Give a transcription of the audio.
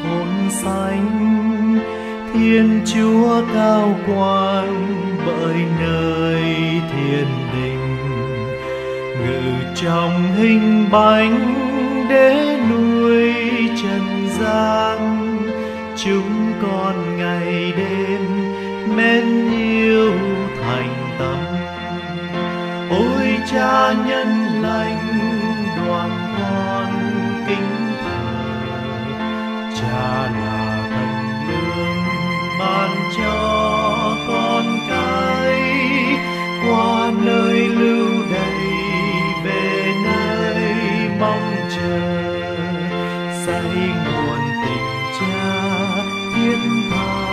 hồn xanh. Thiên Chúa cao quan bởi nơi thiên đình, ngự trong hình bánh để nuôi trần gian. Chúng con ngày đêm mến yêu thành tâm. Ôi Cha nhân lành, đoàn con kính thờ. Cha là thần lương ban cho con cái, qua nơi lưu đày về nơi mong chờ. Dạy nguồn tình Cha thiết tha